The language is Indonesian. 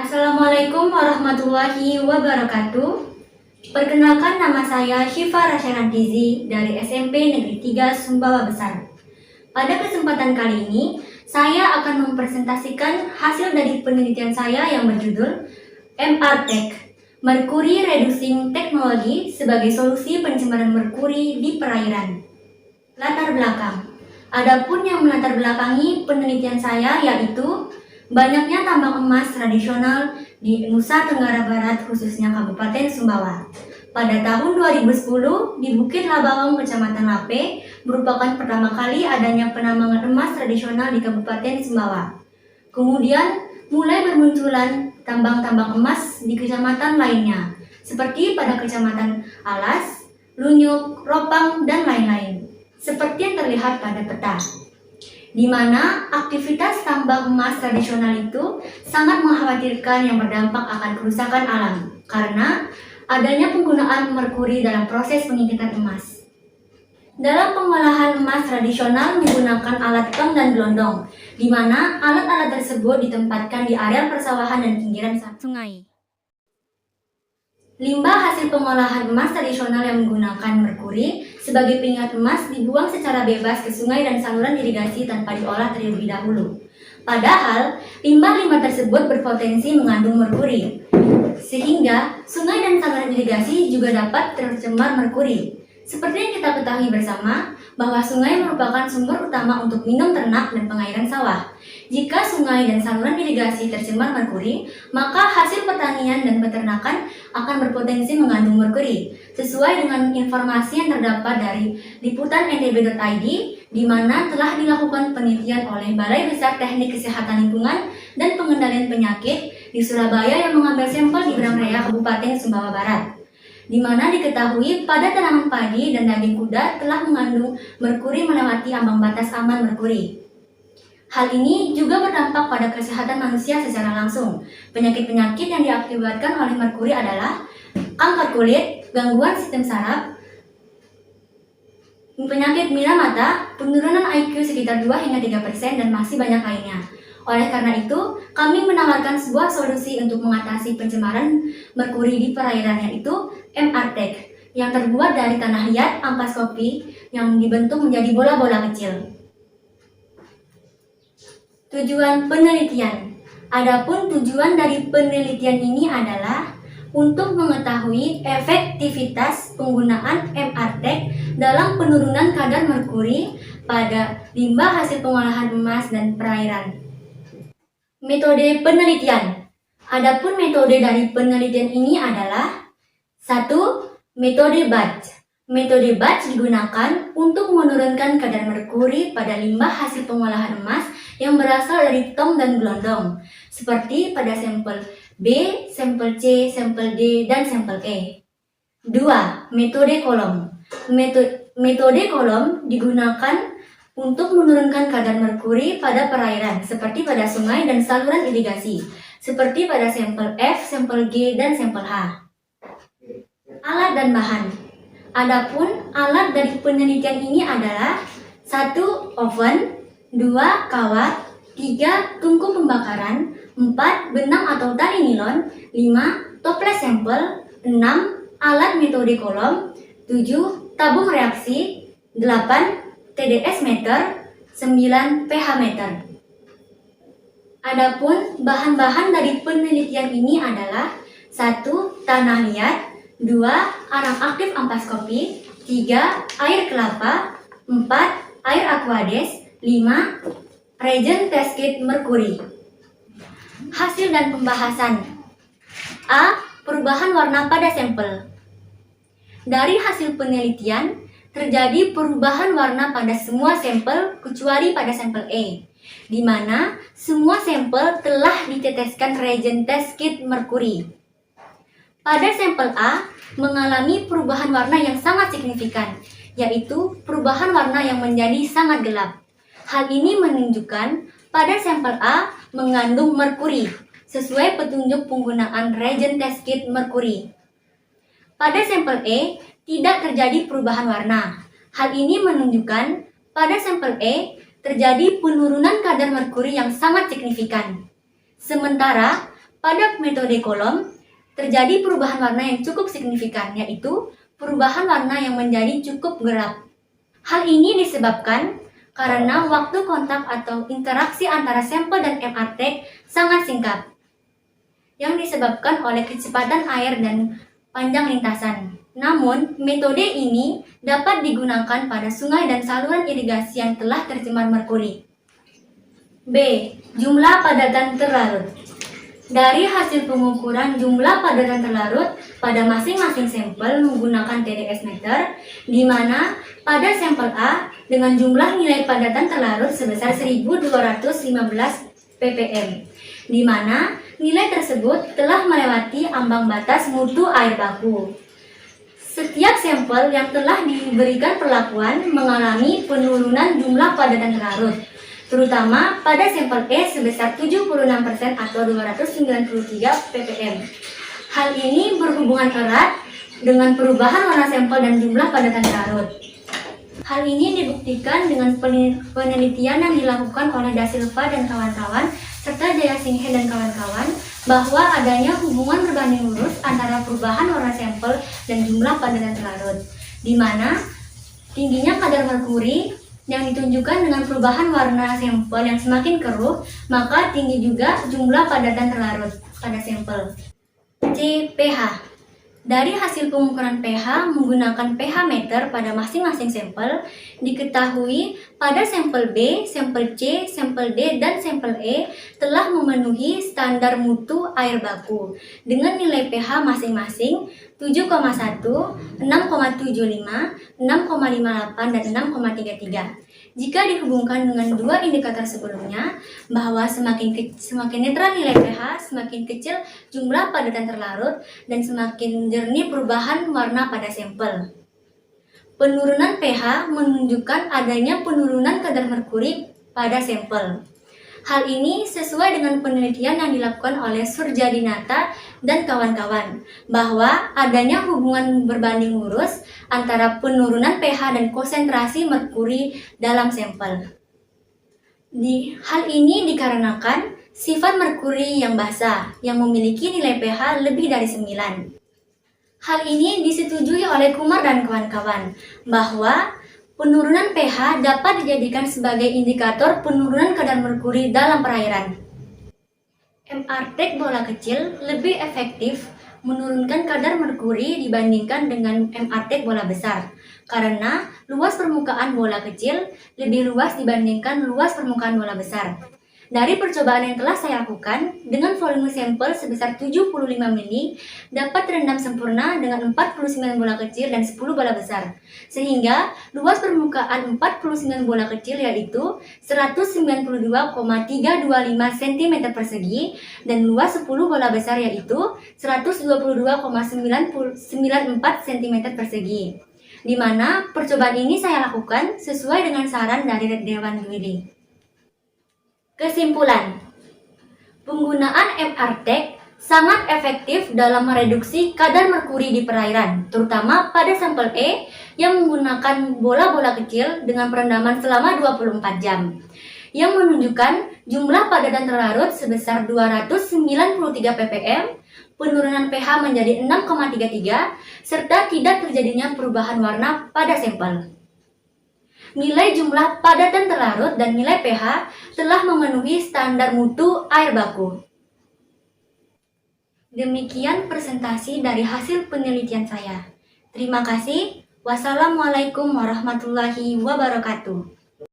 Assalamualaikum warahmatullahi wabarakatuh. Perkenalkan, nama saya Syifa Rasyarantizi dari SMP Negeri 3 Sumbawa Besar. Pada kesempatan kali ini, saya akan mempresentasikan hasil dari penelitian saya yang berjudul MRTech, Mercury Reducing Technology sebagai solusi pencemaran merkuri di perairan. Latar belakang. Adapun yang melatar belakangi penelitian saya yaitu banyaknya tambang emas tradisional di Nusa Tenggara Barat, khususnya Kabupaten Sumbawa. Pada tahun 2010, di Bukit Labawang, Kecamatan Lape, merupakan pertama kali adanya penambangan emas tradisional di Kabupaten Sumbawa. Kemudian, mulai bermunculan tambang-tambang emas di kecamatan lainnya, seperti pada Kecamatan Alas, Lunyuk, Ropang, dan lain-lain. Seperti yang terlihat pada peta, di mana aktivitas tambang emas tradisional itu sangat mengkhawatirkan yang berdampak akan kerusakan alam karena adanya penggunaan merkuri dalam proses pengingitan emas. Dalam pengolahan emas tradisional menggunakan alat tong dan gelondong, di mana alat-alat tersebut ditempatkan di areal persawahan dan pinggiran sungai. Limbah hasil pengolahan emas tradisional yang menggunakan merkuri sebagai pengingat emas dibuang secara bebas ke sungai dan saluran irigasi tanpa diolah terlebih dahulu. Padahal, limbah-limbah tersebut berpotensi mengandung merkuri, sehingga sungai dan saluran irigasi juga dapat tercemar merkuri. Seperti yang kita ketahui bersama, bahwa sungai merupakan sumber utama untuk minum ternak dan pengairan sawah. Jika sungai dan saluran irigasi tercemar merkuri, maka hasil pertanian dan peternakan akan berpotensi mengandung merkuri. Sesuai dengan informasi yang terdapat dari liputan ntb.id, di mana telah dilakukan penelitian oleh Balai Besar Teknik Kesehatan Lingkungan dan Pengendalian Penyakit di Surabaya yang mengambil sampel di Berang Raya, Kabupaten Sumbawa Barat, di mana diketahui pada tanaman padi dan daging kuda telah mengandung merkuri melewati ambang batas aman merkuri. Hal ini juga berdampak pada kesehatan manusia secara langsung. Penyakit-penyakit yang diakibatkan oleh merkuri adalah kanker kulit, gangguan sistem saraf, penyakit mata mata, penurunan IQ sekitar 2 hingga 3%, dan masih banyak lainnya. Oleh karena itu, kami menawarkan sebuah solusi untuk mengatasi pencemaran merkuri di perairan, yaitu MRTech, yang terbuat dari tanah liat ampas kopi yang dibentuk menjadi bola-bola kecil. Tujuan penelitian. Adapun tujuan dari penelitian ini adalah untuk mengetahui efektivitas penggunaan MRTech dalam penurunan kadar merkuri pada limbah hasil pengolahan emas dan perairan. Metode penelitian. Adapun metode dari penelitian ini adalah 1. Metode batch. Metode batch digunakan untuk menurunkan kadar merkuri pada limbah hasil pengolahan emas yang berasal dari tong dan gelondong, seperti pada sampel B, sampel C, sampel D, dan sampel E. 2. Metode kolom. Metode kolom digunakan untuk menurunkan kadar merkuri pada perairan, seperti pada sungai dan saluran irigasi, seperti pada sampel F, sampel G, dan sampel H. Alat dan bahan. Adapun alat dari penelitian ini adalah 1. Oven, 2. Kawat, 3. Tungku pembakaran, 4. Benang atau tali nilon, 5. Toples sampel, 6. Alat metode kolom, 7. Tabung reaksi, 8. TDS meter, 9. pH meter. Adapun bahan-bahan dari penelitian ini adalah 1. Tanah liat, 2. Arang aktif ampas kopi, 3. Air kelapa, 4. Air aquades, 5. Reagent test kit merkuri. Hasil dan pembahasan. A. Perubahan warna pada sampel. Dari hasil penelitian, terjadi perubahan warna pada semua sampel kecuali pada sampel E, di mana semua sampel telah diteteskan reagent test kit merkuri. Pada sampel A mengalami perubahan warna yang sangat signifikan, yaitu perubahan warna yang menjadi sangat gelap. Hal ini menunjukkan pada sampel A mengandung merkuri, sesuai petunjuk penggunaan reagent test kit merkuri. Pada sampel E tidak terjadi perubahan warna. Hal ini menunjukkan pada sampel E terjadi penurunan kadar merkuri yang sangat signifikan. Sementara Pada metode kolom, terjadi perubahan warna yang cukup signifikan, yaitu perubahan warna yang menjadi cukup gelap. Hal ini disebabkan karena waktu kontak atau interaksi antara sampel dan MRT sangat singkat, yang disebabkan oleh kecepatan air dan panjang lintasan. Namun, metode ini dapat digunakan pada sungai dan saluran irigasi yang telah tercemar merkuri. B. Jumlah padatan terlarut. Dari hasil pengukuran jumlah padatan terlarut pada masing-masing sampel menggunakan TDS meter, di mana pada sampel A dengan jumlah nilai padatan terlarut sebesar 1215 ppm, di mana nilai tersebut telah melewati ambang batas mutu air baku. Setiap sampel yang telah diberikan perlakuan mengalami penurunan jumlah padatan terlarut, terutama pada sampel E sebesar 76% atau 293 ppm. Hal ini berhubungan erat dengan perubahan warna sampel dan jumlah padatan terlarut. Hal ini dibuktikan dengan penelitian yang dilakukan oleh Da Silva dan kawan-kawan serta Jaya Singhe dan kawan-kawan bahwa adanya hubungan berbanding lurus antara perubahan warna sampel dan jumlah padatan terlarut, di mana tingginya kadar merkuri yang ditunjukkan dengan perubahan warna sampel yang semakin keruh, maka tinggi juga jumlah padatan terlarut pada sampel. C. pH. Dari hasil pengukuran pH menggunakan pH meter pada masing-masing sampel, diketahui pada sampel B, sampel C, sampel D, dan sampel E telah memenuhi standar mutu air baku dengan nilai pH masing-masing 7,1, 6,75, 6,58, dan 6,33. Jika dihubungkan dengan dua indikator sebelumnya, bahwa semakin netral nilai pH, semakin kecil jumlah padatan terlarut, dan semakin jernih perubahan warna pada sampel. Penurunan pH menunjukkan adanya penurunan kadar merkuri pada sampel. Hal ini sesuai dengan penelitian yang dilakukan oleh Surjadinata dan kawan-kawan, bahwa adanya hubungan berbanding lurus antara penurunan pH dan konsentrasi merkuri dalam sampel. Hal ini dikarenakan sifat merkuri yang basa, yang memiliki nilai pH lebih dari 9. Hal ini disetujui oleh Kumar dan kawan-kawan, bahwa penurunan pH dapat dijadikan sebagai indikator penurunan kadar merkuri dalam perairan. MRT bola kecil lebih efektif menurunkan kadar merkuri dibandingkan dengan MRT bola besar, karena luas permukaan bola kecil lebih luas dibandingkan luas permukaan bola besar. Dari percobaan yang telah saya lakukan, dengan volume sampel sebesar 75 mili, dapat terendam sempurna dengan 49 bola kecil dan 10 bola besar. Sehingga, luas permukaan 49 bola kecil yaitu 192,325 cm persegi, dan luas 10 bola besar yaitu 122,994 cm persegi. Di mana percobaan ini saya lakukan sesuai dengan saran dari Dewan Juri. Kesimpulan, penggunaan MRT sangat efektif dalam mereduksi kadar merkuri di perairan, terutama pada sampel E yang menggunakan bola-bola kecil dengan perendaman selama 24 jam, yang menunjukkan jumlah padatan terlarut sebesar 293 ppm, penurunan pH menjadi 6,33, serta tidak terjadinya perubahan warna pada sampel. Nilai jumlah padatan terlarut dan nilai pH telah memenuhi standar mutu air baku. Demikian presentasi dari hasil penelitian saya. Terima kasih. Wassalamualaikum warahmatullahi wabarakatuh.